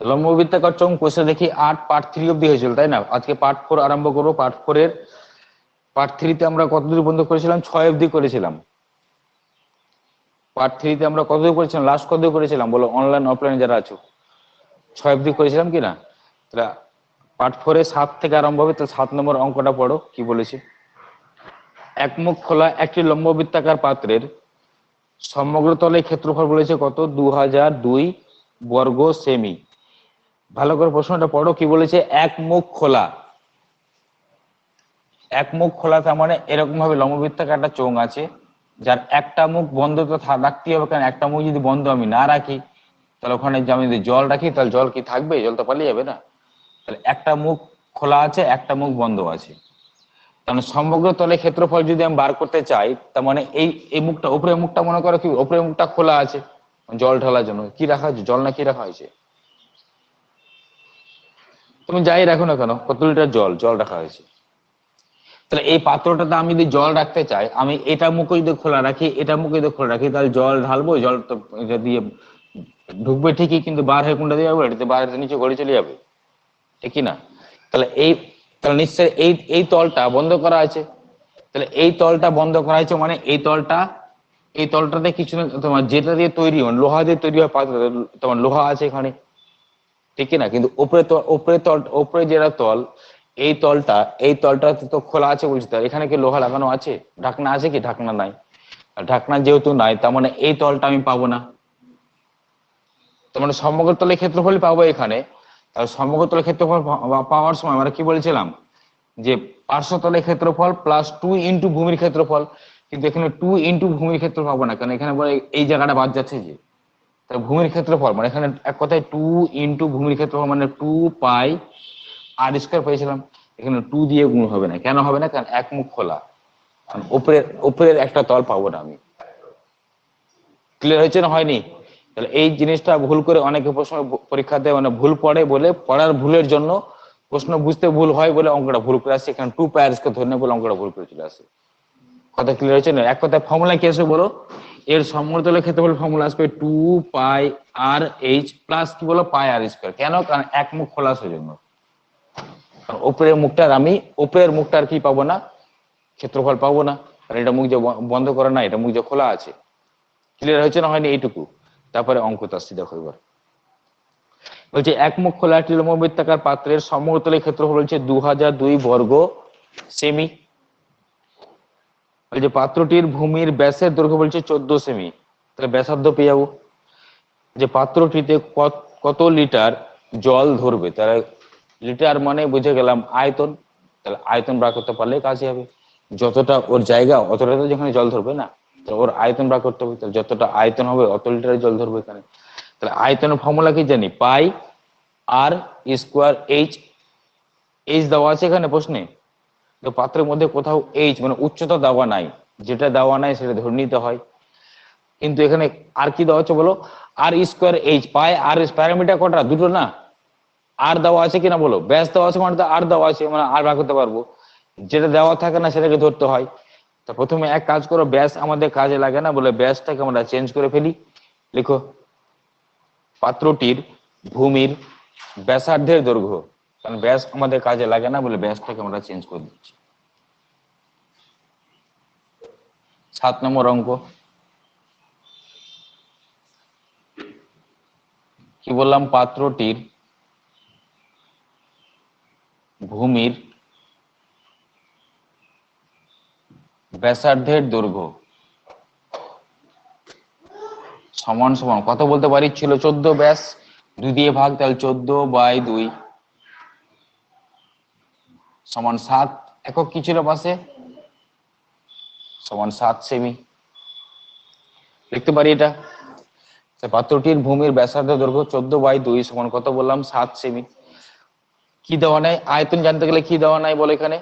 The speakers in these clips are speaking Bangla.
লম্ববৃত্তাকার চোঙ কোষে দেখি 8 পার্ট 3 অব্দি হয়েছিল, তাই না? আজকে পার্ট 4 আরম্ভ করবো। পার্ট 4 এর পার্ট 3 তে আমরা কতদূর বন্ধ করেছিলাম? 6 অব্দি করেছিলাম। পার্ট 3 তে আমরা কতদূর করেছিলাম? লাস্ট কতদূর করেছিলাম বলো, অনলাইন অফলাইন যারা আছো? 6 অব্দি করেছিলাম কি না? তাহলে পার্ট 4 এ 7 থেকে আরম্ভ হবে। তো 7 নম্বর অঙ্কটা পড়ো, কি বলেছে। একমুখ খোলা একটি লম্ববৃত্তাকার পাত্রের সমগ্র তলে ক্ষেত্রফল বলেছে কত? 2002 বর্গ সেমি। ভালো করে প্রশ্নটা পড়ো, কি বলেছে। এক মুখ খোলা, এক মুখ খোলা তার মানে এরকম ভাবে লম্ববৃত্তাকার একটা চোঙ আছে, যার একটা মুখ বন্ধ তো রাখতে হবে, কারণ একটা মুখ যদি বন্ধ আমি না রাখি, তাহলে ওখানে আমি যদি জল রাখি তাহলে জল কি থাকবে? জল তো পালিয়ে যাবে না। তাহলে একটা মুখ খোলা আছে, একটা মুখ বন্ধ আছে। তাহলে সমগ্র তলে ক্ষেত্রফল যদি আমি বার করতে চাই, তার মানে এই মুখটা, উপরের মুখটা মনে করো কি, উপরের মুখটা খোলা আছে জল ঢালার জন্য। কি রাখা হয়েছে? জল না কি রাখা হয়েছে? তুমি যাই রাখো না কেন, কত লিটার জল জল রাখা হয়েছে। তাহলে এই পাত্রটাতে আমি যদি জল রাখতে চাই, আমি এটা মুখে যদি খোলা রাখি, এটা মুখে যদি খোলা রাখি, তাহলে জল ঢালবো, জল তো এটা দিয়ে ঢুকবে ঠিকই, কিন্তু বার হয়ে কোনটা দিয়ে যাবে? এটাতে বাইরে নিচে গড়ে চলে যাবে, ঠিক না? তাহলে তাহলে নিশ্চয় এই তলটা বন্ধ করা আছে। তাহলে এই তলটা বন্ধ করা হয়েছে মানে এই তলটাতে কিছু না, তোমার যেটা দিয়ে তৈরি হয়, লোহা দিয়ে তৈরি হয় পাত্র, তোমার লোহা আছে এখানে, ঠিক না? কিন্তু উপরে যেটা তল, এই তলটা তো খোলা আছে বলছি, তার এখানে কি লোহা লাগানো আছে? ঢাকনা আছে কি? ঢাকনা নাই। ঢাকনা যেহেতু নাই, তার মানে এই তলটা আমি পাবো না। তার মানে সমগ্র তলের ক্ষেত্রফল পাবো এখানে। তাহলে সমগ্র তলের ক্ষেত্রফল পাওয়ার সময় আমরা কি বলেছিলাম, যে পার্শ্বতলের ক্ষেত্রফল প্লাস 2 ইন্টু ভূমির ক্ষেত্রফল। কিন্তু এখানে 2 ইন্টু ভূমির ক্ষেত্রফল পাবো না, কারণ এখানে বলে এই জায়গাটা বাদ যাচ্ছে যে। তাহলে ভূমির ক্ষেত্রফল মানে এখানে এক কথায় 2 ইন্টু ভূমির ক্ষেত্রফল মানে 2 পাই আর স্কোয়ার পেয়েছিলাম। এখানে 2 দিয়ে গুণ হবে না। কেন হবে না? কারণ এক মুখ খোলা, উপরের একটা তল পাবো না আমি। ক্লিয়ার হয়েছে না হয়নি? তাহলে এই জিনিসটা ভুল করে অনেকে প্রশ্ন পরীক্ষাতে মানে ভুল পড়ে, বলে পড়ার ভুলের জন্য প্রশ্ন বুঝতে ভুল হয় বলে অঙ্কটা ভুল করে আসছে। এখানে 2 পাই আর স্কোয়ার ধরে বলে অঙ্কটা ভুল করে চলে আসে। কথা ক্লিয়ার হয়েছে না? এক কথায় ফর্মুলা কি আসবে বলো, এর সমতলের ক্ষেত্রফল ফর্মুলা আসবে 2 পাই আর এইচ প্লাস কি বলো, পাই আর স্কোয়ার। কেন? কারণ এক মুখ খোলা সেজন্য। কারণ উপরের মুখটার কি পাবো না? ক্ষেত্রফল পাবো না, কারণ এটা মুখ যে বন্ধ করা না, এটা মুখ যে খোলা আছে। ক্লিয়ার হয়েছে না হয়নি? এইটুকু। তারপরে অঙ্ক আসছি, দেখো এবার বলছে এক মুখ খোলা একটি লম্ববৃত্তাকার পাত্রের সমতলের ক্ষেত্রফল হচ্ছে 2002 বর্গ সেমি। যে পাত্রটির ভূমির ব্যাসের দৈর্ঘ্য বলছে 14 সেমি। তাহলে ব্যাসার্ধ পেয়ে যাবো। যে পাত্রটিতে কত লিটার জল ধরবে, তাহলে লিটার মানে বুঝে গেলাম আয়তন। তাহলে আয়তন বার করতে পারলে কাজই হবে। যতটা ওর জায়গা অতটা তো যেখানে জল ধরবে না, তো ওর আয়তন বার করতে হবে। তাহলে যতটা আয়তন হবে অত লিটার জল ধরবে এখানে। তাহলে আয়তনের ফর্মুলা কি জানি, পাই আর স্কোয়ার এইচ। এইচ দেওয়া আছে এখানে প্রশ্নে, তো পাত্রের মধ্যে কোথাও এইচ মানে উচ্চতা দেওয়া নাই, যেটা দেওয়া নাই সেটা ধরে নিতে হয়। কিন্তু এখানে আর কি দেওয়া হচ্ছে বলো, আর স্কোয়ার এইচ। পাই আর প্যারামিটার কটা? দুটো না? আর দেওয়া আছে কিনা বলো? ব্যাস দেওয়া আছে মানে আর দেওয়া আছে মানে আর বার করতে পারবো। যেটা দেওয়া থাকে না সেটাকে ধরতে হয়। তা প্রথমে এক কাজ করো, ব্যাস আমাদের কাজে লাগে না বলে ব্যাসটাকে আমরা চেঞ্জ করে ফেলি। লিখো পাত্রটির ভূমির ব্যাসার্ধের দৈর্ঘ্য, কারণ ব্যাস আমাদের কাজে লাগে না বলে ব্যাসটাকে আমরা চেঞ্জ করে দিচ্ছি। 7 নম্বর অঙ্ক কি বললাম, পাত্রটির ভূমির ব্যাসার্ধের দৈর্ঘ্য সমান সমান কত বলতে পারি, ছিল 14 ব্যাস, 2 দিয়ে ভাগ, তাহলে 14/2 সমান 7 একক। কি ছিল পাশে? সমান 7 সেমি। লিখতে পারি এটা, পাত্রটির ভূমির ব্যাসার্ধ দৈর্ঘ্য 14/2 সমান কত বললাম, 7 সেমি। কি দেওয়া নাই? আয়তন জানতে গেলে কি দেওয়া নাই বলে এখানে,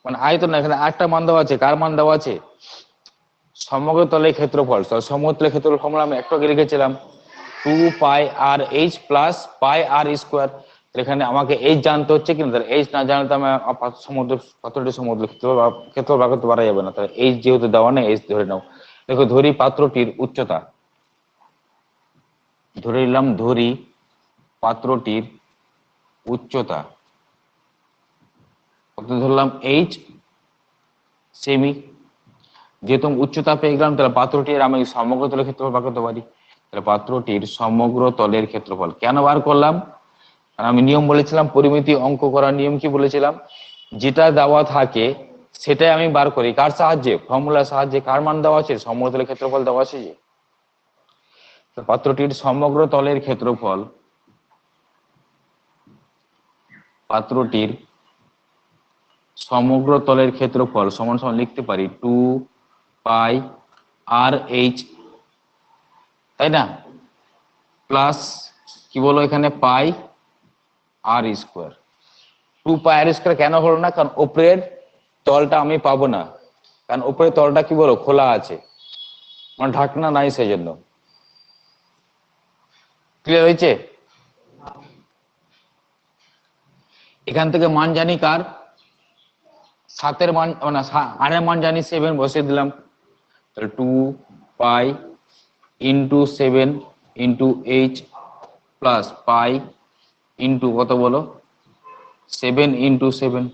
মানে আয়তন না, এখানে একটা মান দেওয়া আছে। কার মান দেওয়া আছে? সমগ্র তলের ক্ষেত্রফল। সমগ্র তলের ক্ষেত্রফল ফর্মুলা আমি একটু আগে লিখেছিলাম, 2 পাই আর এইচ প্লাস পাই আর স্কোয়ার। এখানে আমাকে এইচ জানতে হচ্ছে কিনা, তাহলে এইচ না জানলে তো আমি পাত্রটির সমুদ্র ক্ষেত্রফল বার করতে পারা যাবে না। তাহলে এইচ যেহেতু দেওয়া নেই, এইচ ধরে নাও। দেখো ধরি পাত্রটির উচ্চতা, ধরে নিলাম, ধরি পাত্রটির উচ্চতা কত ধরলাম এইচ সেমি, যেহেতু উচ্চতা পেয়ে গেলাম তাহলে পাত্রটির আমি সমগ্র তলের ক্ষেত্রফল বার করতে পারি। তাহলে পাত্রটির সমগ্র তলের ক্ষেত্রফল কেন বার করলাম? কারণ আমি নিয়ম বলেছিলাম, পরিমিতি অঙ্ক করার নিয়ম কি বলেছিলাম, যেটা দেওয়া থাকে সেটাই আমি বার করি। কার সাহায্যে? ফর্মুলার সাহায্যে। কার মান দেওয়া আছে? সমগ্র তলের ক্ষেত্রফল দেওয়া আছে। যে পাত্রটির সমগ্র তলের ক্ষেত্রফল, পাত্রটির সমগ্র তলের ক্ষেত্রফল সমান সমান লিখতে পারি 2πr/h, তাই না, প্লাস কি বলো এখানে πr²। 2πr² কেন হলো না? কারণ উপরের তলটা আমি পাবো না, কারণ উপরের তলটা কি বলো খোলা আছে, মানে ঢাকনা নাই, সেই জন্য। ক্লিয়ার হয়েছে? এখান থেকে মান জানি কার, 7 মান, মানে r এর মান জানি 7, বসিয়ে দিলাম। তাহলে 2π × 7 × h প্লাস π ইন্টু কত বলো 7 × 7।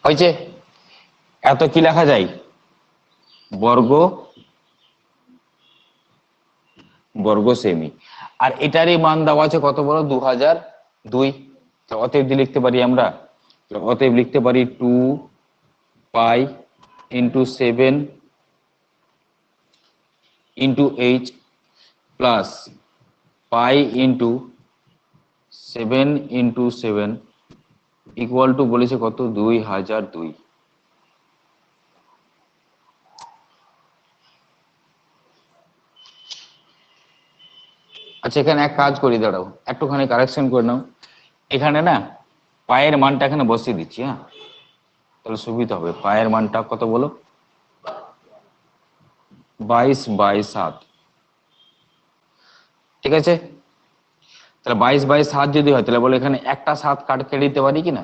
হয়েছে? এত কি লেখা যায়? বর্গ সেমি। আর এটারই মান দেওয়া আছে কত বলো 2002। অতএব লিখতে পারি আমরা, অতএব লিখতে পারি 2π × 7 × h প্লাস π × 7 × 7 ইকুয়াল টু বলেছে কত 2002। আচ্ছা, এখানে এক কাজ করি, দাঁড়াও একটুখানি কারেকশন করে নাও। এখানে না পায়ের মানটা এখানে বসিয়ে দিচ্ছি, হ্যাঁ, তাহলে সুবিধা হবে। পায়ের মানটা কত বলো 22/7, ঠিক আছে। তাহলে 22/7 যদি হয় তাহলে বলো এখানে একটা 7 কেটে দিতে পারি কিনা?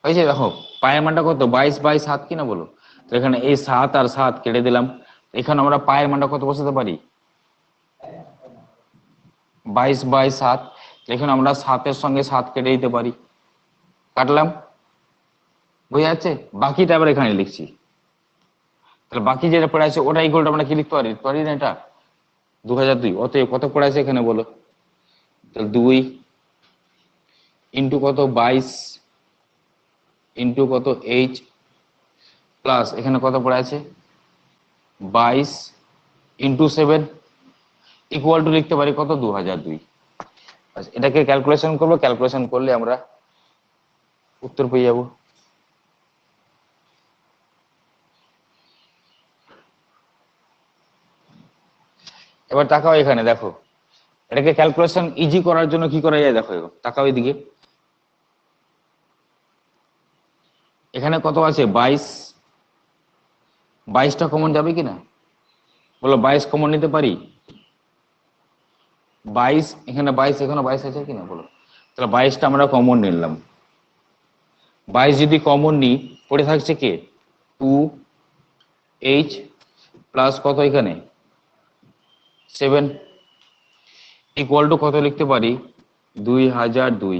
হয়েছে? দেখো পায়ের মানটা কত 22/7 কিনা বলো। তো এখানে এই 7 আর 7 কেটে দিলাম, এখানে আমরা পায়ের মানটা কত বসাতে পারি 22/7। এখানে আমরা 7-এর সঙ্গে 7 কেটে দিতে পারি, কাটলাম, বোঝা যাচ্ছে। বাকিটা আবার এখানে লিখছি। তাহলে বাকি যেটা পড়ে আছে ওটা ইকুয়ালটা আমরা কি লিখতে পারি না, এটা 2002। অতএব কত পড়ে আছে এখানে বলো, তাহলে 2 ইন্টু কত 22 ইন্টু কত h প্লাস এখানে কত পড়ে আছে 22 ইন্টু 7 ইকুয়াল টু লিখতে পারি কত 2002। এটাকে ক্যালকুলেশন করবো, ক্যালকুলেশন করলে আমরা উত্তর পেয়ে যাবো। এবার তাকাও এখানে, দেখো এটাকে ক্যালকুলেশন ইজি করার জন্য কি করা যায়, দেখো তাকাও এদিকে, এখানে কত আছে 22, 22টা কমন যাবে কিনা বলো, 22 কমন নিতে পারি 22, এখানে 22, এখানে 22 আছে কিনা বলো। তাহলে 22টা আমরা কমন নিলাম। 22 যদি কমন নিই পড়ে থাকছে কে 2h প্লাস কত এখানে 7 ইকুয়াল টু কত লিখতে পারি 2002।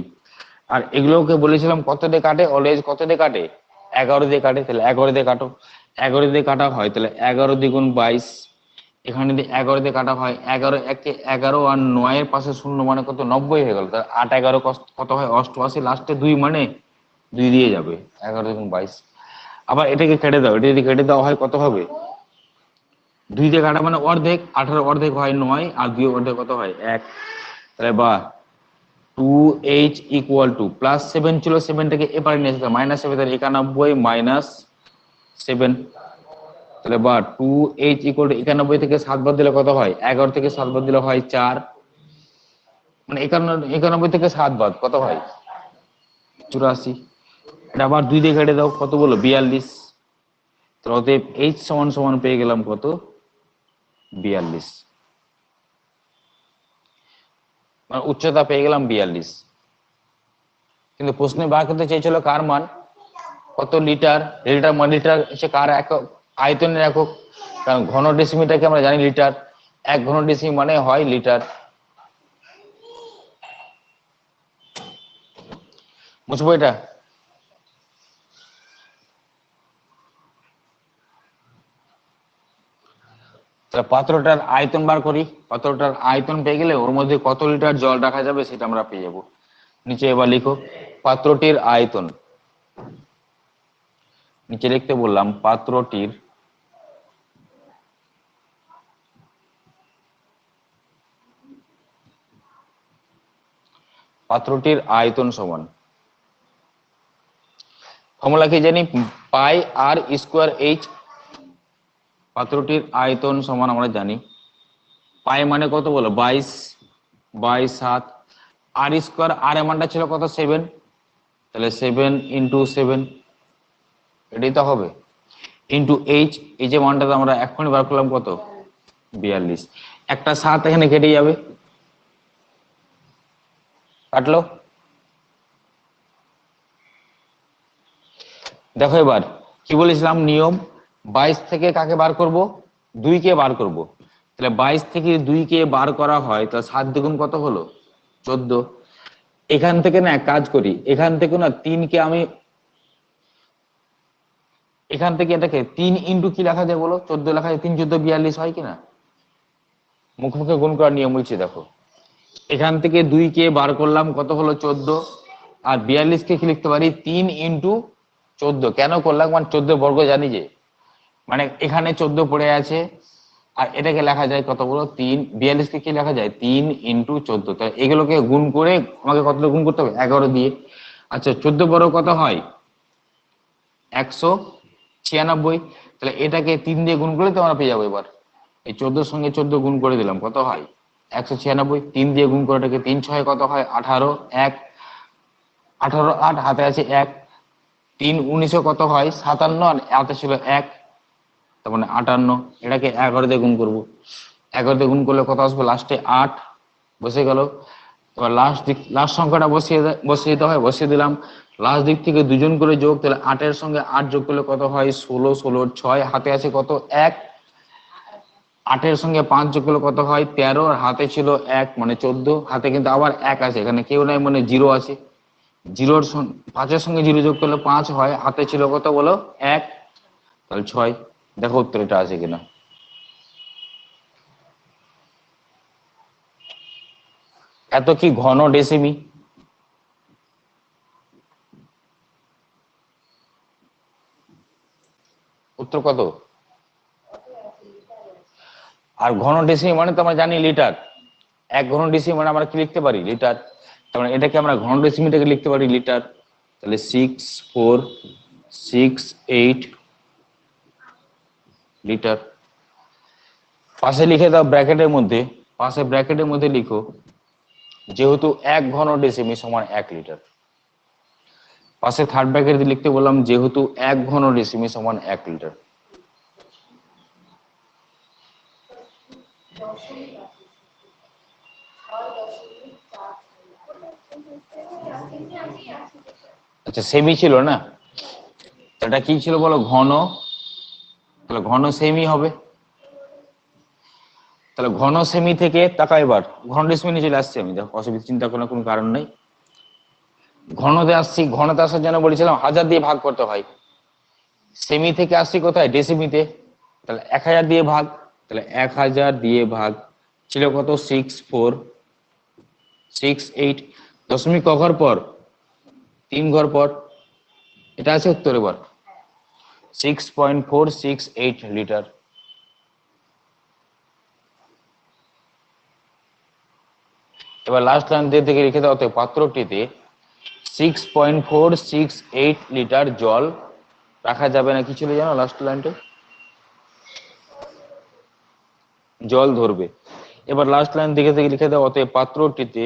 আর এগুলোকে বলেছিলাম কত দিয়ে কাটে, অলওয়েজ কত দিয়ে কাটে 11 দিয়ে কাটে। তাহলে 11 দিয়ে কাটো, 11 দিয়ে কাটা হয় তাহলে 11 দ্বিগুণ 22, এখানে যদি 11 দিয়ে কাটা হয় 11 একে 11 আর 9 এর পাশে শূন্য মানে কত 90 হয়ে গেল। তাহলে 8 11 কত হয় 88, লাস্টে 2 মানে 2 দিয়ে যাবে, 11 দ্বিগুণ 22। আবার এটাকে কেটে দাও, এটা যদি কেটে দেওয়া হয় কত হবে 2 দিয়ে কাটা মানে অর্ধেক, 18 অর্ধেক হয় 9 আর 2 অর্ধেক কত হয় 1। তাহলে বা 2h ইকুয়াল টু প্লাস 7 ছিল, 7টাকে এপারে নিয়ে আসতে মাইনাস 7, তাহলে 91 মাইনাস 7। তাহলে বা 2h ইকুয়াল টু 91 থেকে 7 বাদ দিলে কত হয় 11 থেকে 7 বাদ দিলে হয় 4, মানে 91 থেকে 7 বাদ কত হয় 84। এটা আবার 2 দিয়ে কেটে দাও কত বলো 42। তাহলে অতএব h সমান সমান পেয়ে গেলাম কত 42। উচ্চতা পেয়ে গেলাম 42। কিন্তু প্রশ্নে বার করতে চেয়েছিল কার মান, কত লিটার। লিটার মানে লিটার হচ্ছে কার একক, আয়তনের একক। কারণ ঘন ডেসিমিটারকে আমরা জানি লিটার, 1 ঘন ডেসিমি মানে হয় লিটার। বুঝবো এটা? তাহলে পাত্রটার আয়তন বার করি। পাত্রটার আয়তন পেয়ে গেলে ওর মধ্যে কত লিটার জল রাখা যাবে সেটা আমরা পেয়ে যাবো। নিচে এবার লিখো পাত্রটির আয়তন। নিচে লিখতে বললাম পাত্রটির আয়তন সমান, ফর্মুলা কি জানি, পাই আর স্কোয়ার এইচ। পাত্রটির আয়তন সমান আমরা জানি পাই মানে কত বলো 22/7, আর স্কোয়ার, আর এর মানটা ছিল কত 7, তাহলে 7 × 7 এটাই তো হবে, ইন্টু এইচ, এই যে মানটা আমরা এখনই বার করলাম কত 42। একটা 7 এখানে কেটে যাবে, কাটলো। দেখো এবার কি বলেছিলাম নিয়ম, 22 থেকে কাকে বার করব, 2 কে বার করব। তাহলে 22 থেকে 2 কে বার করা হয়, তাহলে 7 দ্বিগুণ কত হলো 14। এখান থেকে না এক কাজ করি, এখান থেকে না 3 কে আমি, এখান থেকে এটাকে 3 ইন্টু কি লেখা যায় বলো, 14 লেখা যায়, 3 × 14 42 হয় কিনা, মুখে মুখে গুণ করার নিয়ম বলছি। দেখো এখান থেকে 2 কে বার করলাম কত হলো 14, আর 42 কে কি লিখতে পারি 3 × 14। কেন করলাম, মানে 14 বর্গ জানি যে, মানে এখানে 14 পড়ে আছে, আর এটাকে লেখা যায় কত বলো 3, 42 কে কি লেখা যায় 3 × 14। তাই এগুলোকে গুণ করে আমাকে কতটা গুণ করতে হবে 11 দিয়ে। আচ্ছা 14 বর্গ কত হয় 196, তাহলে এটাকে 3 দিয়ে গুণ করলে তো আমরা পেয়ে যাবো। এবার এই 14 সঙ্গে 14 গুণ করে দিলাম কত হয় 196, 3 দিয়ে গুণ করে এটাকে 3 6 কত হয় 18, 1 18 8 হাতে আছে 1, 3 19 কত হয় 57, আর হাতে ছিল 1, তার মানে 58। এটাকে 11 দিয়ে গুণ করবো, 11 দিয়ে গুণ করলে কত আসবে লাস্টে 8 বসে গেল। এবার লাস্ট সংখ্যাটা বসিয়ে দিতে হয়, বসিয়ে দিলাম। লাস্ট দিক থেকে 2 জন করে যোগ, তাহলে 8 এর সঙ্গে 8 যোগ করলে কত হয় 16, 16 6 হাতে আছে কত 1, 8 এর সঙ্গে 5 যোগ করলে কত হয় 13, আর হাতে ছিল 1 মানে 14, হাতে কিন্তু আবার 1 আছে, এখানে কেউ নাই মানে 0 আছে। 5 এর সঙ্গে 0 যোগ করলে 5 হয়, হাতে ছিল কত বলো 1, তাহলে 6। দেখো উত্তর এটা আছে কিনা। এত কি ঘন ডেসিমি, উত্তর কত। আর ঘন ডেসিমি মানে তো আমরা জানি লিটার, 1 ঘন ডেসিমি মানে আমরা কি লিখতে পারি লিটার, তার মানে এটাকে আমরা ঘন ডেসিমিটাকে লিখতে পারি লিটার। তাহলে 6468 লিটার। পাশে লিখে দাও ব্র্যাকেটের মধ্যে, পাশে ব্র্যাকেটের মধ্যে লিখো যেহেতু 1 ঘন ডেসিমি সমান 1 লিটার। পাশে থার্ড ব্র্যাকেট লিখতে বললাম যেহেতু 1 ঘন ডেসিমি সমান 1 লিটার। আচ্ছা সেমি ছিল না, এটা কি ছিল বলো ঘন, তাহলে ঘন সেমি হবে। তাহলে ঘন সেমি থেকে তাকাও এবার, ঘন ডেসিমি নিয়ে চলে আসছি আমি, দেখো অসুবিধা চিন্তা করার কোনো কারণ নেই। ঘনতে আসছি, ঘনতে আসার জন্য বলেছিলাম 1000 দিয়ে ভাগ করতে হয়, সেমি থেকে আসছি কোথায় ডেসিমিতে, তাহলে 1000 দিয়ে ভাগ, তাহলে 1000 দিয়ে ভাগ ছিল কত 6468, দশমিক ক ঘর পর 3 ঘর পর, এটা আছে উত্তর। এবার 6.468 লিটার। এবার লাস্ট লাইন দিয়ে থেকে লিখে দাও, পাত্রটিতে 6.468 লিটার জল রাখা যাবে না, কি ছিল জানো লাস্ট লাইনটা, জল ধরবে। এবার লাস্ট লাইন দিকে থেকে লিখে দাও, অতএব পাত্রটিতে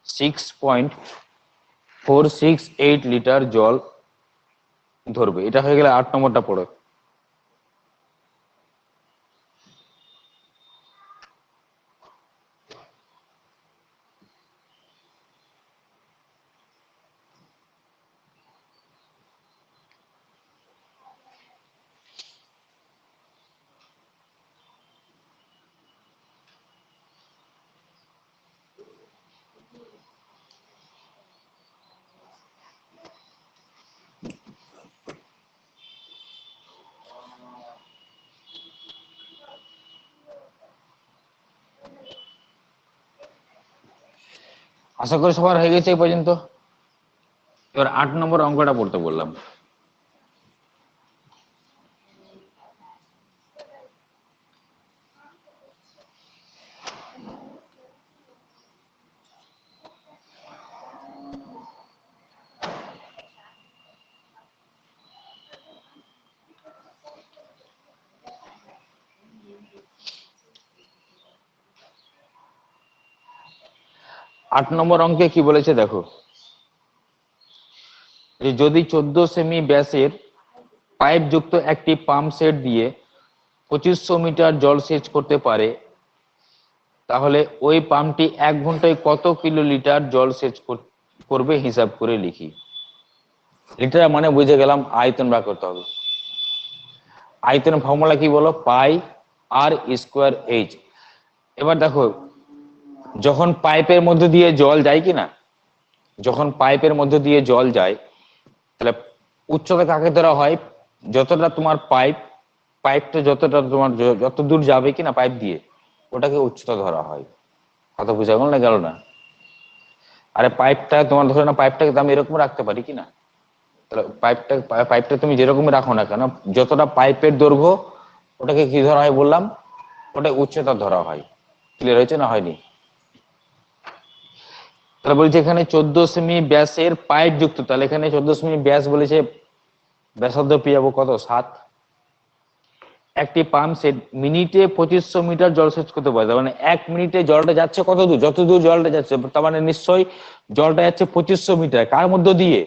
6.468 লিটার জল ধরবে। এটা হয়ে গেলে 8 নম্বরটা পড়ো। আশা করি সবার হয়ে গেছে এই পর্যন্ত। এবার 8 নম্বর অঙ্কটা পড়তে বললাম। আট নম্বর অঙ্কে কি বলেছে দেখো, যে যদি 14 সেমি ব্যাসের পাইপ যুক্ত একটি পাম্প সেট দিয়ে 2500 মিটার জল সেচ করতে পারে, তাহলে ওই পাম্পটি 1 ঘন্টায় কত কিলোলিটার জল সেচ করবে হিসাব করে লিখি। লিটার মানে বুঝে গেলাম, আয়তন বার করতে হবে। আয়তনের ফর্মুলা কি বলো, পাই আর স্কোয়ার এইচ। এবার দেখো, যখন পাইপের মধ্যে দিয়ে জল যায় কিনা, যখন পাইপের মধ্যে দিয়ে জল যায়, তাহলে উচ্চতা কাকে ধরা হয়, যতটা তোমার পাইপটা যতটা তোমার যত দূর যাবে কিনা পাইপ দিয়ে, ওটাকে উচ্চতা ধরা হয়। কথা বুঝা গেল না গেল না? আরে পাইপটা তোমার ধরে না, পাইপটাকে তো আমি এরকম রাখতে পারি কিনা, তাহলে পাইপটা তুমি যেরকম রাখো না কেন, যতটা পাইপের দৈর্ঘ্য ওটাকে কি ধরা হয় বললাম, ওটা উচ্চতা ধরা হয়। ক্লিয়ার হয়েছে না হয়নি? তাহলে বলছে এখানে 14 সেমি ব্যাসের পাইপ যুক্ত, তাহলে এখানে 14 সেমি ব্যাস বলেছে, ব্যাসার্ধ পেয়ে যাবো কত, 7। একটি পাম্প সেট মিনিটে 2500 মিটার জল সেচ করতে পারে, মানে 1 মিনিটে জলটা যাচ্ছে কত দূর, যত দূর জলটা যাচ্ছে, তার মানে নিশ্চয়ই জলটা যাচ্ছে 2500 মিটার। কার মধ্য দিয়ে?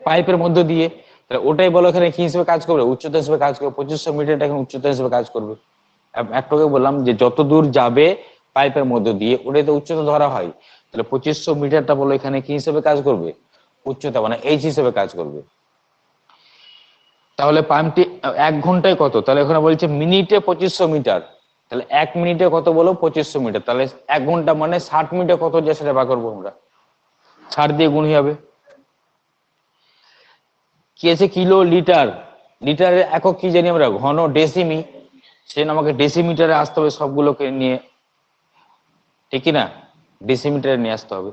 পাইপের মধ্য দিয়ে। তাহলে ওটাই বলো এখানে কি হিসেবে কাজ করবে, উচ্চতা হিসেবে কাজ করবে। 2500 মিটারটা এখন উচ্চতা হিসেবে কাজ করবে। একটাকে বললাম যে যত দূর যাবে পাইপের মধ্য দিয়ে, ওটাই তো উচ্চতা ধরা হয়। তাহলে 2500 মিটারটা বলো এখানে কি হিসেবে কাজ করবে, উচ্চতা, মানে এইচ হিসেবে কাজ করবে। তাহলে পাম্পটি 1 ঘন্টায় কত, তাহলে এখানে বলছে মিনিটে 2500 মিটার, তাহলে 1 মিনিটে কত বলো, 2500 মিটার। তাহলে 1 ঘন্টা মানে 60 মিনিটে কত যায় সেটা বার করবো আমরা, 60 দিয়ে গুণ হবে। কি আছে, কিলো লিটার, লিটারের একক কি জানি আমরা, ঘন ডেসিমি। সে আমাকে ডেসিমিটারে আসতে হবে সবগুলোকে নিয়ে, ঠিক না, ডেসিমিটারে নিয়ে আসতে হবে।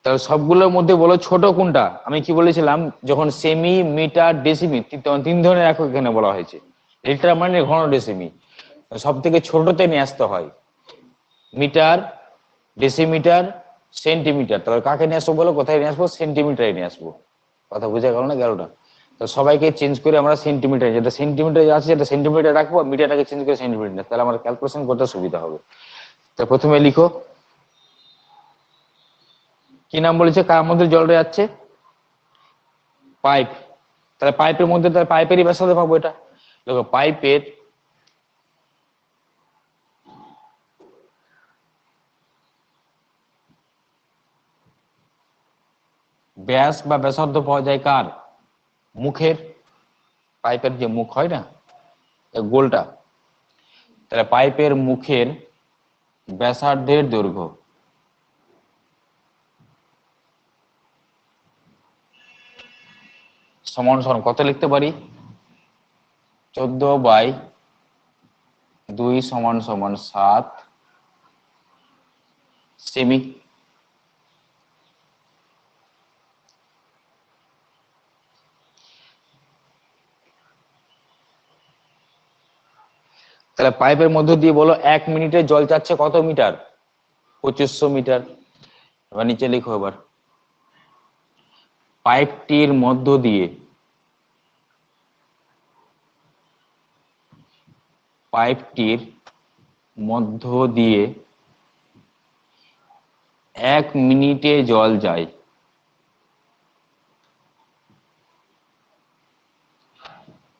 তাহলে সবগুলোর মধ্যে বলো ছোট কোনটা, আমি কি বলেছিলাম, যখন সেমি, মিটার, ডেসিমি, 3 ধরনের একক এখানে বলা হয়েছে। লিটার মানে ঘন ডেসিমি, সব থেকে ছোটতে নিয়ে আসতে হয়, মিটার, ডেসিমিটার, সেন্টিমিটার। তাহলে কাকে নিয়ে আসবো বলো, কোথায় নিয়ে আসবো, সেন্টিমিটারে নিয়ে আসবো। কথা বুঝে গেল না গেল না? তো সবাইকে চেঞ্জ করে আমরা সেন্টিমিটার, যেটা সেন্টিমিটার আছে সেটা সেন্টিমিটার রাখবো, মিটারটাকে চেঞ্জ করে সেন্টিমিটার, তাহলে আমার ক্যালকুলেশন করতে সুবিধা হবে। তো প্রথমে লিখো, কি নাম বলেছে, কার মধ্যে জলটা যাচ্ছে, পাইপ। তাহলে পাইপের মধ্যে, তাহলে পাইপেরই ব্যাসার্ধ পাবো এটা। দেখো পাইপের ব্যাস বা ব্যাসার্ধ পাওয়া যায় কার, মুখের, পাইপের যে মুখ হয় না গোলটা, তাহলে পাইপের মুখের ব্যাসার্ধের দৈর্ঘ্য সমান সমান কত লিখতে পারি, 14/2 সমান সমান 7 সেমি। তাহলে পাইপের মধ্য দিয়ে বলো 1 মিনিটে জল যাচ্ছে কত মিটার, 2500 মিটার। এবার নিচে লিখো, এবার পাইপটির মধ্য দিয়ে, পাইপটির মধ্য দিয়ে 1 মিনিটে জল যায়,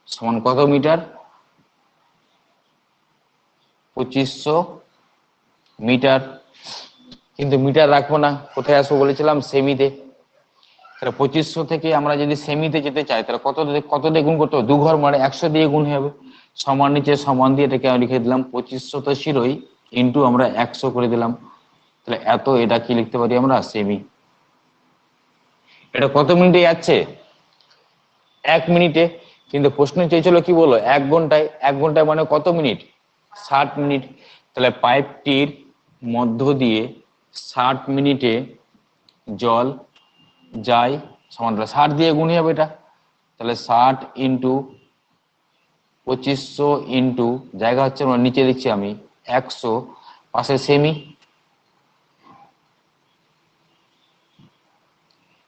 সমান কত মিটার, 2500 মিটার। কিন্তু মিটার রাখবো না, কোথায় আসবো বলেছিলাম, সেমিতে। তাহলে 2500 থেকে আমরা যদি সেমিতে যেতে চাই, তাহলে কত দিয়ে গুণ করতে হবে, 2 ঘর মানে 100 দিয়ে গুণ হবে। সমান নিচে সমান দিয়ে এটাকে আমি লিখে দিলাম, 2500 তো শিরোই, ইন্টু আমরা 100 করে দিলাম। তাহলে এত, এটা কি লিখতে পারি আমরা, সেমি। এটা কত মিনিটে যাচ্ছে, 1 মিনিটে। কিন্তু প্রশ্ন চেয়েছিল কি বলো, 1 ঘন্টায়। 1 ঘন্টায় মানে কত মিনিট, 60 মিনিট। তাহলে পাইপটির মধ্য দিয়ে 60 মিনিটে জল যায় সমান 60 দিয়ে গুণ হবে এটা, তাহলে 60 ইন্টু 2500 ইন্টু জায়গা হচ্ছে আমরা নিচে লিখছি আমি 100 পাশে সেমি,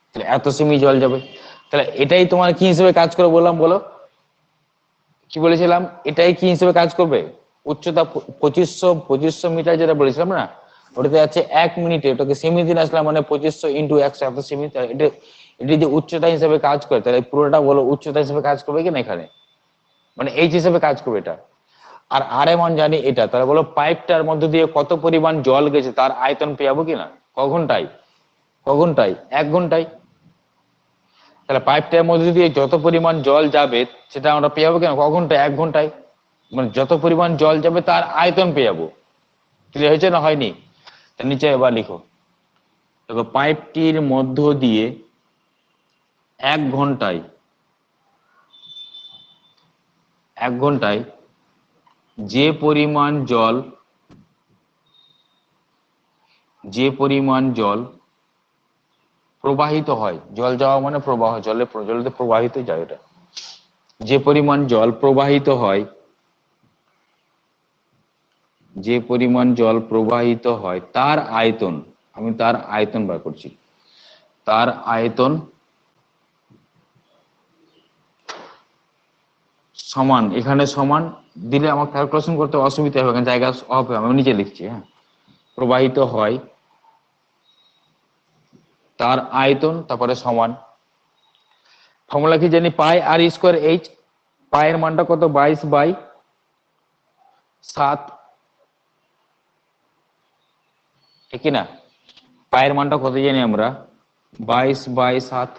তাহলে এত সেমি জল যাবে। তাহলে এটাই তোমার কি হিসেবে কাজ করে বললাম বলো, কি বলেছিলাম এটাই কি হিসেবে কাজ করবে, উচ্চতা 2500 মিটার যেটা বলেছিলাম না, ওটাতে আছে 1 মিনিটে, ওটাকে সেমি দিন আসলাম মানে 2500 ইন্টু 100 এত সেমি, এটা এটি যে উচ্চতা হিসেবে কাজ করে তাহলে পুরোটা বলো উচ্চতা হিসেবে কাজ করবে কিনা এখানে, মানে এইচ হিসেবে কাজ করবে এটা। আর আর মান জানি এটা, তাহলে বলো পাইপটার মধ্যে দিয়ে কত পরিমাণ জল গেছে তার আয়তন পেয়ে যাবো কিনা, ক ঘন্টায়, 1 ঘন্টায়। তাহলে পাইপটার মধ্যে দিয়ে যত পরিমাণ জল যাবে সেটা আমরা পেয়ে যাবো কেন, ক ঘন্টায়, 1 ঘন্টায়, মানে যত পরিমাণ জল যাবে তার আয়তন পেয়ে যাবো। ক্লিয়ার হয়েছে না হয়নি? তা নিচে এবার লিখো, দেখো পাইপটির মধ্য দিয়ে 1 ঘন্টায় যে পরিমাণ জল প্রবাহিত হয়, জল যাওয়া মানে প্রবাহ, জলেতে প্রবাহিত যায়, ওটা যে পরিমাণ জল প্রবাহিত হয়, তার আয়তন, আমি তার আয়তন বার করছি, তার আয়তন সমান, এখানে সমান দিলে আমার ক্যালকুলেশন করতে অসুবিধা হবে, জায়গা হবে, আমি নিচে লিখছি, হ্যাঁ, প্রবাহিত হয় তার আয়তন, তারপরে সমান, ফর্মুলা কি জানি, পাই আর স্কোয়ার এইচ, পায়ের মানটা কত 22/7, ঠিক না, পায়ের মানটা কত জানি আমরা 22/7,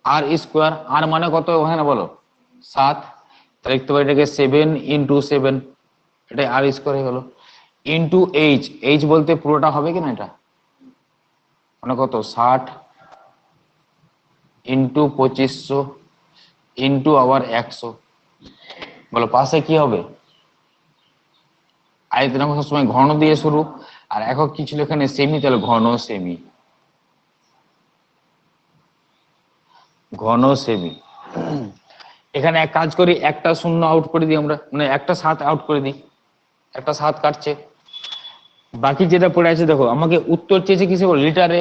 আর স্কোয়ার, আর মানে কত ওখানে বলো 7, তাহলে লিখতে পারি এটাকে 7 × 7, এটাই আর স্কোয়ার হয়ে গেল, ইন্টু এইচ, এইচ বলতে পুরোটা হবে কিনা এটা, মানে কত 60 ইন্টু 2500 ইন্টু আবার 100, বলো পাশে কি হবে, আয়তন সবসময় ঘন দিয়ে শুরু, আর একক কি ছিল এখানে সেমি, তাহলে ঘন সেমি। এখানে এক কাজ করি, একটা শূন্য আউট করে দিই আমরা, মানে একটা 7 আউট করে দিই, একটা 7 কাটছে, বাকি যেটা পড়ে আছে দেখো, আমাকে উত্তর চেয়েছে কিসে বল, লিটারে,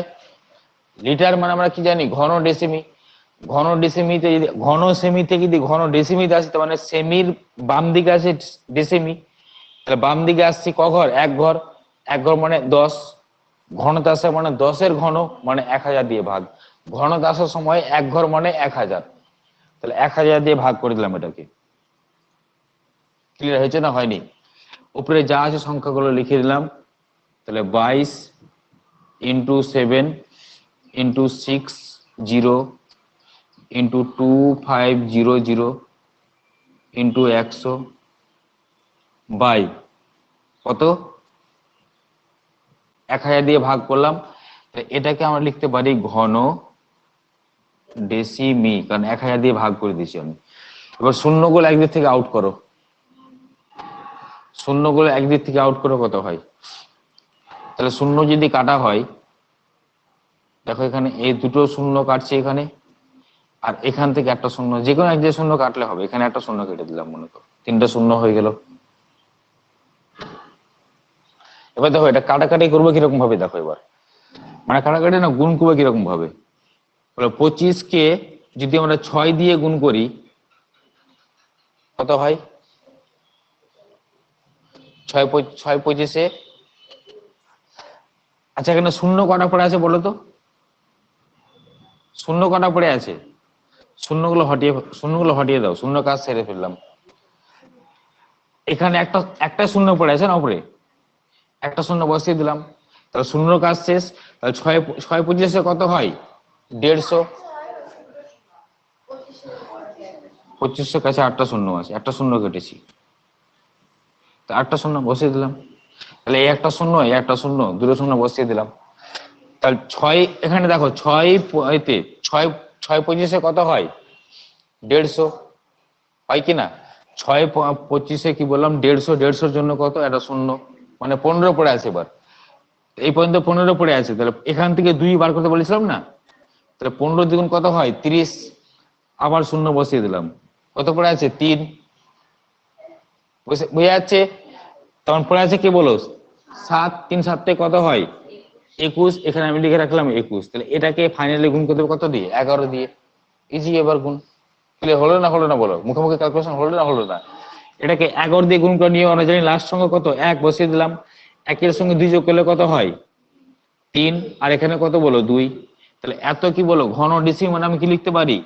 লিটার মানে আমরা কি জানি ঘন ডেসিমি, ঘন সেমিতে যদি ঘন ডেসিমিতে আসে তার মানে সেমির বাম দিকে আছে ডেসিমি, তাহলে বাম দিকে আসছি ক ঘর, 1 ঘর, 1 ঘর মানে 10, ঘনতে আসা মানে 10-এর ঘন মানে 1000 দিয়ে ভাগ, ঘনতে আসার সময় 1 ঘর মানে 1000, তাহলে 1000 দিয়ে ভাগ করে দিলাম এটাকে। ক্লিয়ার হয়েছে না হয়নি? উপরে যা আছে সংখ্যাগুলো লিখে দিলাম, তাহলে 22 into 7 into 60 into 2500 into 100 by কত, 1000 দিয়ে ভাগ করলাম, এটাকে আমরা লিখতে পারি ঘন ডেসিমি, কারণ 1000 দিয়ে ভাগ করে দিয়েছি আমি। এবার শূন্যগুলো একদিক থেকে আউট করো, শূন্যগুলো একদিক থেকে আউট করো, কত হয়, তাহলে শূন্য যদি কাটা হয়, দেখো এখানে এই দুটো শূন্য কাটছে এখানে, আর এখান থেকে একটা শূন্য, যে কোনো এক যে শূন্য কাটলে হবে, এখানে একটা শূন্য কেটে দিলাম, মনে করো 3টা শূন্য হয়ে গেল। এবার দেখো এটা কাটাকাটি করবো কিরকম ভাবে, দেখো এবার মানে কাটাকাটি না, গুণ করবো কিরকম ভাবে, 25কে যদি আমরা 6 দিয়ে গুণ করি কত হয়, 6×5 = 25। আচ্ছা এখানে শূন্য কটা পড়ে আছে বলো তো, শূন্য কটা পড়ে আছে, শূন্যগুলো হটিয়ে দাও, শূন্য কাজ সেরে ফেললাম। এখানে একটা শূন্য পড়ে আছে না উপরে, একটা শূন্য বসিয়ে দিলাম, তাহলে শূন্য কাজ শেষ, তাহলে 6×5 কত হয় 150, 2500 কাছে 8টা শূন্য আছে, একটা শূন্য কেটেছি, তা 8টা শূন্য বসিয়ে দিলাম, তাহলে এই একটা শূন্য, এই একটা শূন্য, দুটো শূন্য বসিয়ে দিলাম, তাহলে 6, এখানে দেখো 6×5 কত হয় 150, হয় কি না, 6×25 কি বললাম 150, 150-র জন্য কত একটা শূন্য, মানে 15 পড়ে আছে। এবার এই পর্যন্ত 15 পড়ে আছে, তাহলে এখান থেকে 2 বার করতে বলেছিলাম না, তাহলে 15 দ্বিগুণ কত হয় 30, আবার শূন্য বসিয়ে দিলাম, কত পড়ে আছে 3, বুঝে যাচ্ছে? তখন পড়ে আছে কি বলো 7, 3 7 থেকে কত হয় 21, এখানে আমি লিখে রাখলাম 21, তাহলে এটাকে ফাইনালি গুণ করতে হবে কত দিয়ে 11 দিয়ে, ইজি এবার গুণ, ক্লিয়ার হলো না হলো না বলো, মুখোমুখি ক্যালকুলেশন হলো না হলো না? এটাকে 11 দিয়ে গুণ করে নিয়ে আমরা জানি লাস্ট সঙ্গে কত 1 বসিয়ে দিলাম, 1 এর সঙ্গে 2 যোগ করলে কত হয় 3, আর এখানে কত বলো 2, তাহলে এত কি বলো ঘন ডিসি মানে আমি কি লিখতে পারি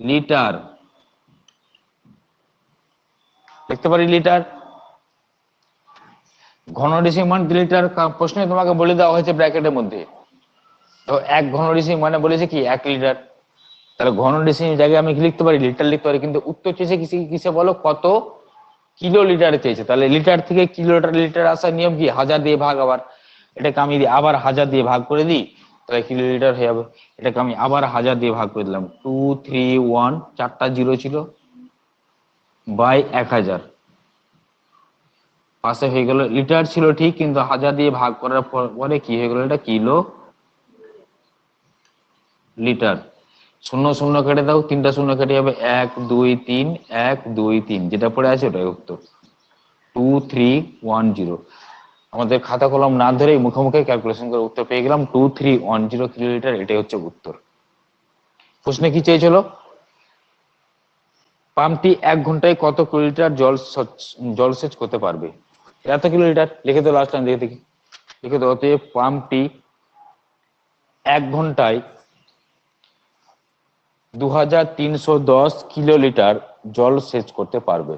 লিটার, লিখতে পারি লিটার। ঘন ডিসি মান লিটার প্রশ্নে তোমাকে বলে দেওয়া হয়েছে ব্র্যাকেটের মধ্যে, তো 1 ঘন ডিসি মানে বলেছে কি 1 লিটার, তাহলে ঘন ডিসি জায়গায় আমি কি লিখতে পারি লিটার লিখতে পারি, কিন্তু উত্তর চেয়েছে কিসে বলো কত কিলো লিটারে চেয়েছে, তাহলে লিটার থেকে কিলোমিটার লিটার আসার নিয়ম কি 1000 দিয়ে ভাগ, আবার এটাকে আমি আবার 1000 দিয়ে ভাগ করে দিই, তাহলে কিলোমিটার হয়ে যাবে, এটাকে আমি আবার 1000 দিয়ে ভাগ করে দিলাম, 2 3 1 4টা জিরো ছিল বাই 1000, পাশে হয়ে গেল লিটার ছিল ঠিক, কিন্তু 1000 দিয়ে ভাগ করার পরে কি হয়ে গেল এটা কিলো লিটার। শূন্য শূন্য কেটে দাও, 3টা শূন্য কেটে যাবে 1 2 3 1 2 3, যেটা পড়ে আছে ওটাই উত্তর 2310। আমাদের খাতা কলম না ধরেই মুখোমুখি ক্যালকুলেশন করে উত্তর পেয়ে গেলাম 2310 কিলোলিটার, এটাই হচ্ছে উত্তর। প্রশ্নে কি চেয়েছিল পাম্পটি 1 ঘন্টায় কত কিলোলিটার জলসেচ করতে পারবে, এত কিলোলিটার লিখে দাও, লাস্ট টাইম দেখে দেখি লিখে দাও, অতএব পাম্পটি 1 ঘন্টায় 2310 কিলোলিটার জল সেচ করতে পারবে।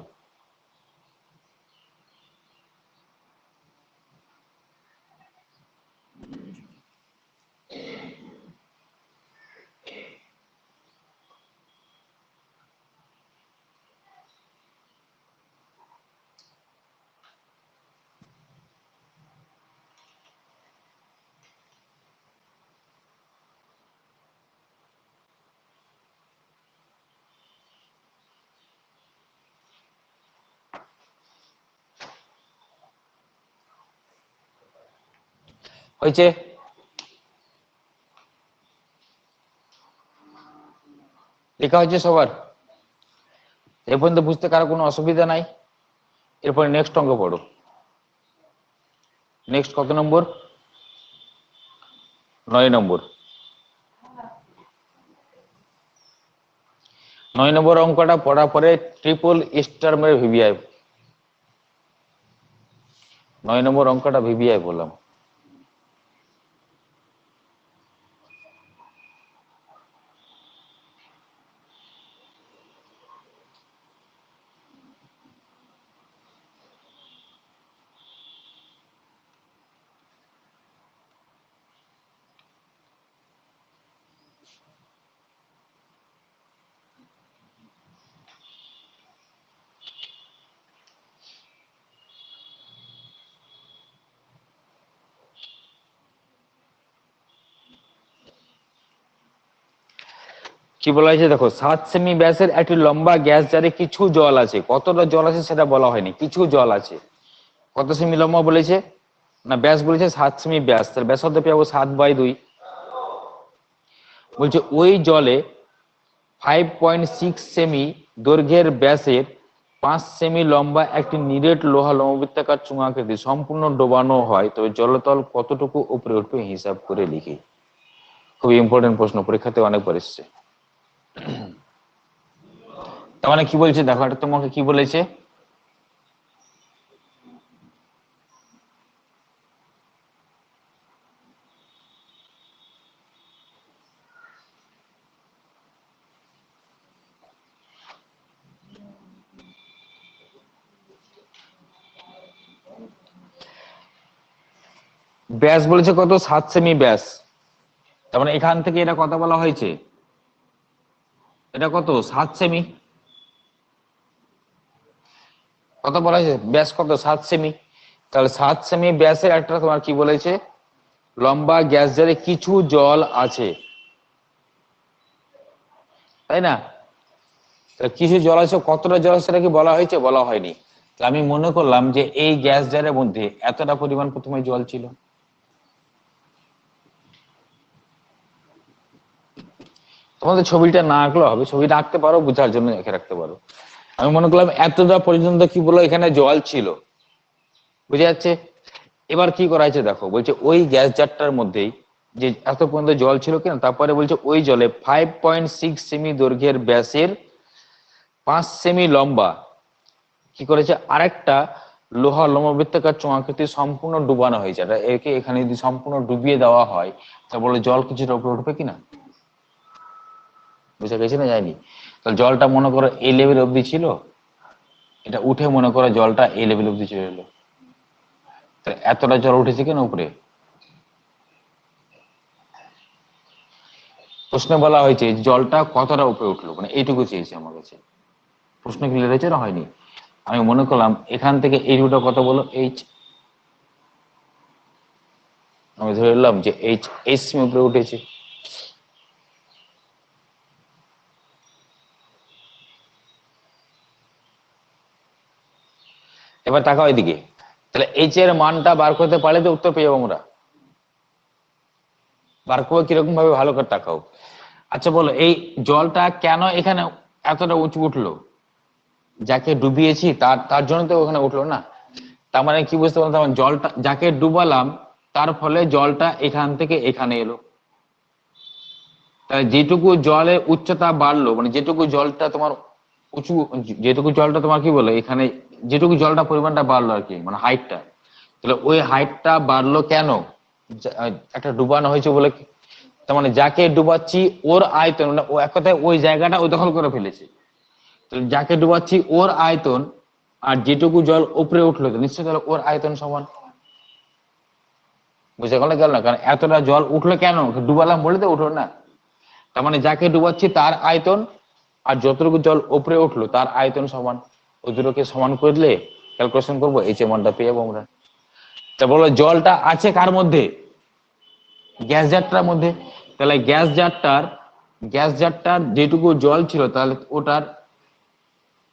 হয়েছে? লেখা হয়েছে সবার? এ পর্যন্ত বুঝতে কারো কোনো অসুবিধা নাই? এরপরে নেক্সট অঙ্ক পড়ো। নেক্সট কত নম্বর? 9 নম্বর। 9 নম্বর অঙ্কটা পড়ার পরে ট্রিপল স্টার মেরে ভিভিআই, 9 নম্বর অঙ্কটা ভিভিআই বললাম। কি বলা হয়েছে দেখো, 7 সেমি ব্যাসের একটি লম্বা গ্যাস জারে কিছু জল আছে, কতটা জল আছে সেটা বলা হয়নি, কিছু জল আছে, কত সেমি লম্বা বলেছে না ব্যাস বলেছে 7 সেমি ব্যাস, তাহলে ব্যাসার্ধ পেয়ে যাবো 7/2। বলছে ওই জলে 5.6 সেমি দৈর্ঘ্যের ব্যাসের 5 সেমি লম্বা একটি নিরেট লোহা লম্ববৃত্তাকার চুঙাকৃতি সম্পূর্ণ ডোবানো হয়, তবে জলতল কতটুকু উপরে উঠবে হিসাব করে লিখি। খুব ইম্পর্টেন্ট প্রশ্ন, পরীক্ষাতে অনেকবার এসছে। তার মানে কি বলছে দেখো, এটা তোমাকে কি বলেছে, ব্যাস বলেছে কত 7 সেমি ব্যাস, তার মানে এখান থেকে এটা কত বলা হয়েছে, এটা কত 7 সেমি, কত বলা হয়েছে ব্যাস কত 7 সেমি, তাহলে 7 সেমি ব্যাসের একটা তোমার কি বলেছে লম্বা গ্যাস জারে কিছু জল আছে, তাই না? কিছু জল আছে, কতটা জল সেটা কি বলা হয়েছে, বলা হয়নি। আমি মনে করলাম যে এই গ্যাস জারের মধ্যে এতটা পরিমাণ প্রথমে জল ছিল, তোমাদের ছবিটা না আঁকলেও হবে, ছবিটা আঁকতে পারো, বোঝার জন্য এঁকে রাখতে পারো। আমি মনে করলাম এতটা পর্যন্ত কি বললো, এখানে জল ছিল, বুঝে যাচ্ছে। এবার কি করা হয়েছে দেখো, বলছে ওই গ্যাস জারটার মধ্যেই যে এত পর্যন্ত জল ছিল কিনা, তারপরে বলছে ওই জলে 5.6 সেমি দৈর্ঘ্যের ব্যাসের 5 সেমি লম্বা কি করেছে আরেকটা লোহা লম্ববৃত্তাকার চোঙাকৃতি সম্পূর্ণ ডুবানো হয়েছে। একে এখানে যদি সম্পূর্ণ ডুবিয়ে দেওয়া হয় তা বলে জল কিছুটা উপরে উঠবে কিনা, বুঝে গেছে না যায়নি? তাহলে জলটা মনে করো এই লেভেল অব্দি ছিল, এটা উঠে মনে করো জলটা এই লেভেল অব্দি চলে এলো, তাহলে এতটা জল উঠেছে কেন উপরে? প্রশ্নে বলা হয়েছে জলটা কতটা উপরে উঠলো, মানে এইটুকু চেয়েছে আমার কাছে। প্রশ্ন ক্লিয়ার হয়েছে না হয়নি? আমি মনে করলাম এখান থেকে এই রুটা কত বলো, এইচ। আমি ধরে নিলাম যে এইচ সেমি উপরে উঠেছে। এবার তাকাও এদিকে, তাহলে এইচ এর মানটা বার করতে পারলে তো উত্তর পেয়ে যাবো আমরা। বার করবো কিরকম ভাবে, ভালো করে তাকাও। আচ্ছা বলো, এই জলটা কেন এখানে এতটা উঁচু উঠলো? যাকে ডুবিয়েছি তার তার জন্য তো ওখানে উঠলো না। তার মানে কি বুঝতে পারলাম, তার মানে জলটা যাকে ডুবালাম তার ফলে জলটা এখান থেকে এখানে এলো। তাই যেটুকু জলের উচ্চতা বাড়লো, মানে যেটুকু জলটা তোমার উঁচু, যেটুকু জলটা তোমার কি বলে এখানে, যেটুকু জলটা পরিমাণটা বাড়লো আর কি, মানে হাইটটা, তাহলে ওই হাইটটা বাড়লো কেন? একটা ডুবানো হয়েছে বলে। তার মানে যাকে ডুবাচ্ছি ওর আয়তন, মানে ও এক কথায় ওই জায়গাটা ওই দখল করে ফেলেছে। তাহলে যাকে ডুবাচ্ছি ওর আয়তন আর যেটুকু জল উপরে উঠলো তো নিশ্চয়ই তাহলে ওর আয়তন সমান। বুঝে গেল না? কারণ এতটা জল উঠলো কেন, ডুবালাম বলে তো উঠলো না। তার মানে যাকে ডুবাচ্ছি তার আয়তন আর যতটুকু জল উপরে উঠলো তার আয়তন সমান। ওই দুটোকে সমান করলে ক্যালকুলেশন করবো, এইচ এর মানটা পেয়ে যাবো আমরা। তা বলো জলটা আছে কার মধ্যে? গ্যাস জারটার মধ্যে। তাহলে গ্যাস জারটার যেটুকু জল ছিল তাহলে ওটার,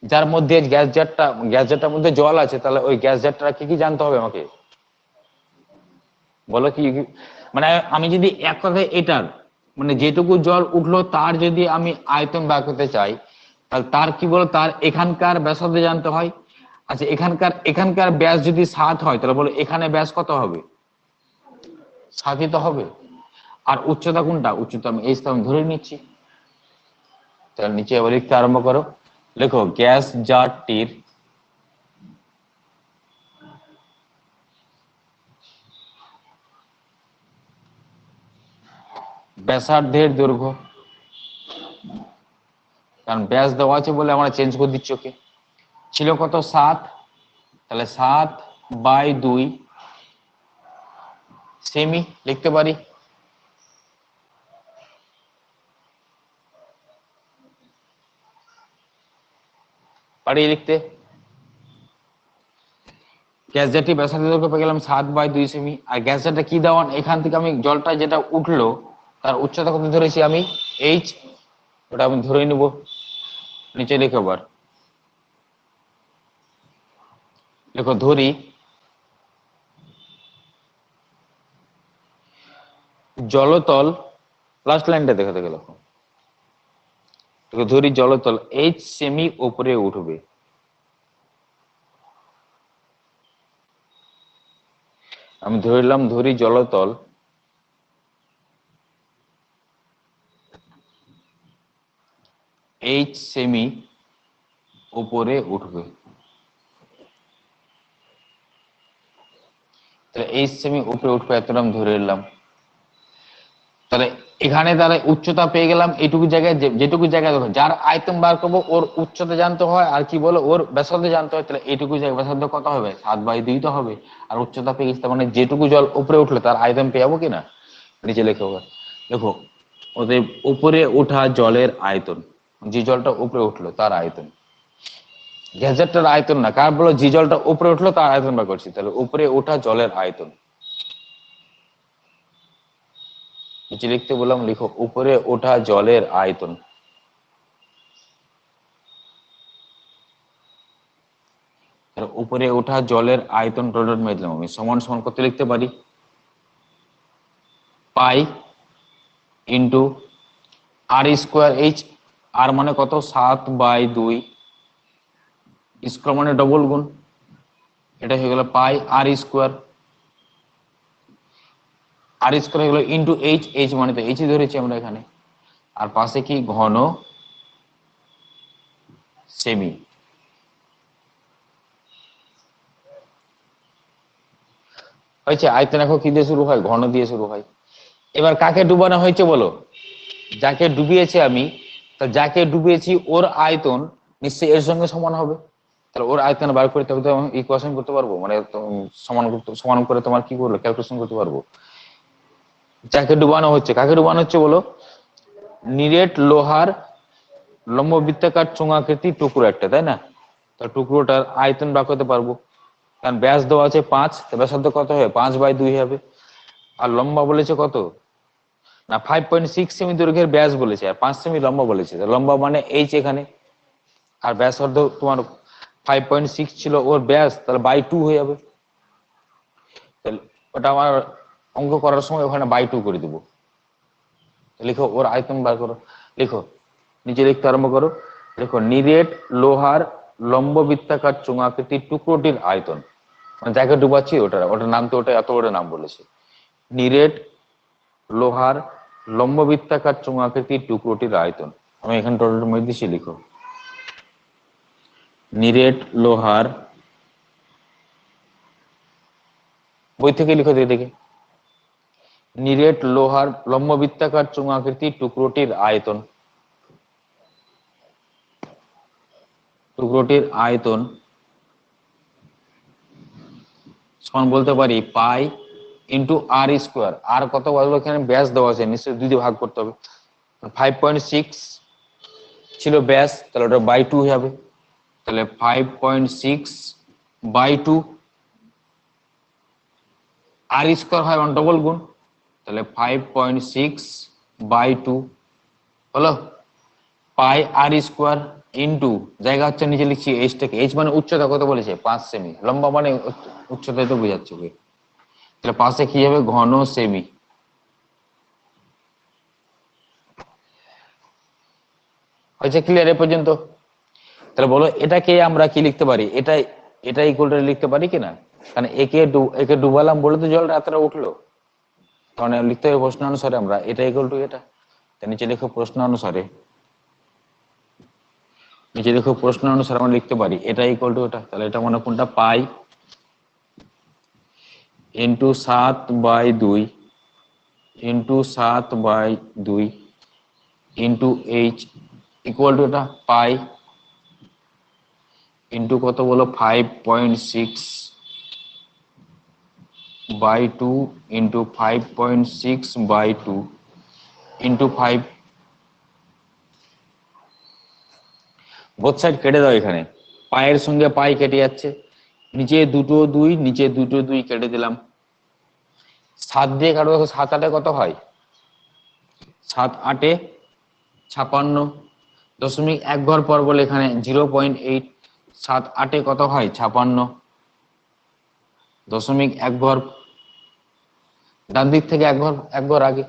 যার মধ্যে গ্যাস জারটার মধ্যে জল আছে, তাহলে ওই গ্যাস জারটা কি কি জানতে হবে আমাকে, বলো কি মানে আমি যদি এক কথায় এটার মানে যেটুকু জল উঠলো তার যদি আমি আয়তন বার করতে চাই, তাহলে তার কি বলো, তার এখানকার ব্যাসার্ধ জানতে হয়। আচ্ছা এখানকার ব্যাস যদি 7 হয় তাহলে বলো এখানে ব্যাস কত হবে, 7ই তো হবে। আর উচ্চতা কোনটা, উচ্চতা আমি এই স্থান ধরে নিচ্ছি। তাহলে নিচে এবার লিখতে আরম্ভ করো, লেখো গ্যাস জারটির ব্যাসার্ধের দৈর্ঘ্য, কারণ ব্যাস দেওয়া আছে বলে আমরা চেঞ্জ করে দিচ্ছি ওকে। ছিল কত, 7, তাহলে 7/2 সেমি লিখতে পারি। পারি লিখতে। গ্যাস জারটি ব্যাসার্ধ দৈর্ঘ্য পেয়ে গেলাম 7/2 সেমি। আর গ্যাস জারটা কি দেওয়ান, এখান থেকে আমি জলটা যেটা উঠলো তার উচ্চতা কত ধরেছি আমি, এইচ, ওটা আমি ধরে নিব। নিচে লিখো আবার, দেখো ধরি জলতল, লাস্ট লাইনটা দেখাতে গেল, দেখো ধরি জলতল এইচ সেমি উপরে উঠবে। আমি ধরলাম, ধরি জলতল এইচ সেমি উপরে উঠবে। তাহলে এইচ সেমি উপরে উঠবে এতটা আমি ধরে নিলাম। তাহলে এখানে তাহলে উচ্চতা পেয়ে গেলাম এইটুকু জায়গায়, যেটুকু জায়গায় দেখো যার আয়তন বার করবো ওর উচ্চতা জানতে হয় আর কি বলো ওর ব্যাসার্ধ জানতে হয়। তাহলে এইটুকু জায়গা ব্যাসার্ধ কত হবে, 7/2 তো হবে। আর উচ্চতা পেয়ে গেছে, মানে যেটুকু জল উপরে উঠলো তার আয়তন পেয়ে যাবো কিনা। নিচে লেখো দেখো, ওদের উপরে ওঠা জলের আয়তন, যে জলটা উপরে উঠলো তার আয়তন, গ্যাসেটটার আয়তন না, কার বলো যে জলটা উপরে উঠলো তার আয়তন বার করছি। তাহলে উপরে ওঠা জলের আয়তন, নিচে লিখতে বললাম, লিখো উপরে ওঠা জলের আয়তন। উপরে ওঠা জলের আয়তন ডট মেরে দিলাম আমি, সমান সমান করতে লিখতে পারি পাই ইন্টু আর স্কোয়ার এইচ, আর মানে কত 7/2, স্কোয়ার মানে ডবল গুণ, এটা হয়ে গেল পাই আর স্কোয়ার, আর স্কোয়ার হয়ে গেল ইন্টু এইচ, এইচ মানে তো এইচ ধরেছি আমরা এখানে, আর পাশে কি ঘন সেমি। হয়েছে? আয়তন এখন কি দিয়ে শুরু হয়? ঘন দিয়ে শুরু হয়। এবার কাকে ডুবানো হয়েছে বলো? যাকে ডুবিয়েছি আমি, তা যাকে ডুবিয়েছি ওর আয়তন নিশ্চয়ই এর সঙ্গে সমান হবে। তাহলে ওর আয়তন বার করতে হবে, তো ইকুয়েশন করতে পারবো, মানে সমান সমান করে তোমার কি করলো ক্যালকুলেশন করতে পারবো। যাকে ডুবানো হচ্ছে, কাকে ডুবানো হচ্ছে বলো? নিরেট লোহার লম্ব বৃত্তাকার চোঙাকৃতি টুকরো একটা, তাই না? তো টুকরোটার আয়তন বার করতে পারবো, কারণ ব্যাস দেওয়া আছে 5, ব্যাসার্ধ কত হবে? 5/2 হবে। আর লম্বা বলেছে কত না 5.6 সেমি দৈর্ঘ্যের ব্যাস বলেছে, আর 5 সেমি লম্বা বলেছে। লম্বা মানে এইচ এখানে, আর ব্যাসার্ধ তোমার 5.6 ছিল ওর ব্যাস, তাহলে বাই 2 হয়ে যাবে। তাহলে ওটা আমার অঙ্ক করার সময় ওখানে বাই 2 করে দেবো। লিখো ওর আয়তন বার করো, লিখো নিচে লিখতে আরম্ভ করো। দেখো নিরেট লোহার লম্ব বৃত্তাকার চোঙাকৃতির টুকরোটির আয়তন, মানে যাকে ডুবাচ্ছি ওটার নাম তো ওটা এত বড় নাম বলেছে, নিরেট লোহার লম্ব বৃত্তাকার চোঙাকৃতির টুকরোটির আয়তন। আমি এখানে টোটাল মধ্যে দিচ্ছি, লিখো নিরেট লোহার, বই থেকে লিখো দেখে, নিরেট লোহার লম্ব বৃত্তাকার চোঙাকৃতির টুকরোটির আয়তন, টুকরোটির আয়তন সমান বলতে পারি পাই ইন্টু আর স্কোয়ার। আর কত বলবো? এখানে ব্যাস দেওয়া আছে, নিশ্চয়ই 2 দিয়ে ভাগ করতে হবে। 5.6 ছিল ব্যাস, তাহলে ওটা বাই 2 হয়ে যাবে। তাহলে 5.6/2, আর স্কোয়ার হয় ডবল গুণ, তাহলে 5.6/2 হলো পাই আর স্কোয়ার ইন্টু, জায়গা হচ্ছে নিচে লিখছি এইচটাকে, এইচ মানে উচ্চতা কত বলেছে? 5 সেমি, লম্বা মানে উচ্চতায় তো বোঝাচ্ছে। তাহলে পাশে কি হবে? ঘন সেমি। হয়েছে? ক্লিয়ার এ পর্যন্ত? তাহলে বলো এটাকে আমরা কি লিখতে পারি? এটা ইকুয়াল টু লিখতে পারি কিনা? কারণ একে ডুবালাম বলে তো জলটা এতটা উঠলো, কারণ লিখতে হবে প্রশ্ন অনুসারে আমরা এটা ইকুয়াল টু এটা। নিচে লিখো প্রশ্ন অনুসারে, নিচে দেখো প্রশ্ন অনুসারে আমরা লিখতে পারি এটা ইকুয়াল টু এটা। তাহলে এটা মানে কোনটা? Pi into 7/2 into 7/2 into H equal to এটা পাই ইন্টু কত বলো? 5.6/2 ইন্টু 5.6/2 ইন্টু 5। বোথ সাইড কেটে দাও, এখানে পায়ের সঙ্গে পাই কেটে যাচ্ছে, নিচে দুটো 2, নিচে দুটো 2 কেটে দিলাম। 7 দিয়ে কাটো, 7 8 কত হয়? 7 8 56, 0.1 ঘর পর বলে এখানে 0.8, 7 8 কত হয়? 56, 0.1 ঘর ডান দিক থেকে এক ঘর আগে।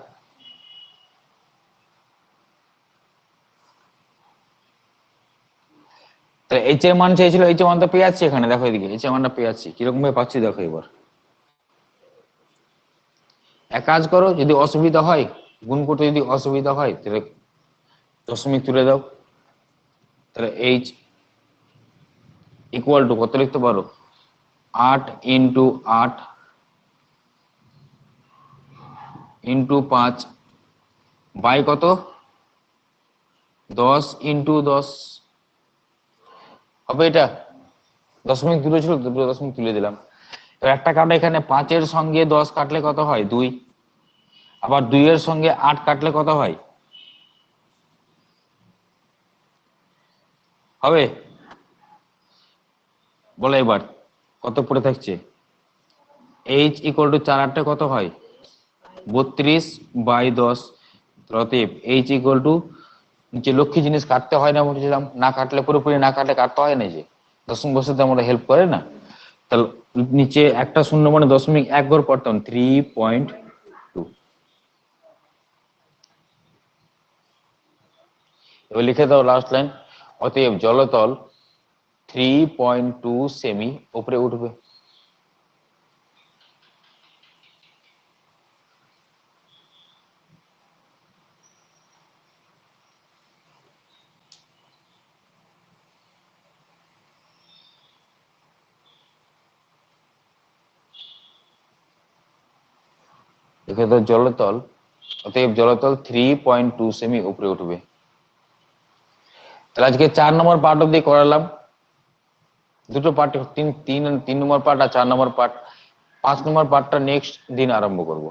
তাহলে এইচ এর মান চেয়েছিল, এইচ এর মানটা পেয়ে যাচ্ছি এখানে, দেখো এদিকে এইচ এর মানটা পেয়ে যাচ্ছি। কিরকম ভাবে পাচ্ছি দেখো এবার। এক কাজ করো, যদি অসুবিধা হয় গুণ করতে যদি অসুবিধা হয় তাহলে দশমিক তুলে দাও। তাহলে এইচ ইকুয়াল টু কত লিখতে পারো? 8 ইন্টু 8 ইন্টু 5 বাই কত? 10 ইন্টু 10 হবে এটা। দশমিক তুলে ছিল, দুটো দশমিক তুলে দিলাম। তো একটা কাটা, এখানে 5 এর সঙ্গে 10 কাটলে কত হয়? 2। আবার 2 এর সঙ্গে 8 কাটলে কত হয়? হবে? বলো এবার কত পড়ে থাকছে? এইচ ইকুয়াল টু 4 8 কত হয়? 32/10। অতএব এইচ ইকুয়াল টু, নিচে লক্ষ্মী জিনিস কাটতে হয় না বলছিলাম, না কাটলে পুরোপুরি না কাটলে কাটতে হয় না, যে দশমিক বসাতে আমরা হেল্প করে না। তাহলে নিচে একটা শূন্য মানে 0.1 ঘর পড়তাম 3.2। এবার লিখে দাও লাস্ট লাইন, অতএব জলতল 3.2 সেমি উপরে উঠবে। লিখে দাও জলতল, অতএব জলতল 3.2 সেমি উপরে উঠবে। তাহলে আজকে 4 নম্বর পার্ট অব্দি করালাম, দুটো পার্ট, তিন নম্বর পার্ট আর 4 নম্বর পার্ট। 5 নম্বর পার্টটা নেক্সট দিন আরম্ভ করব।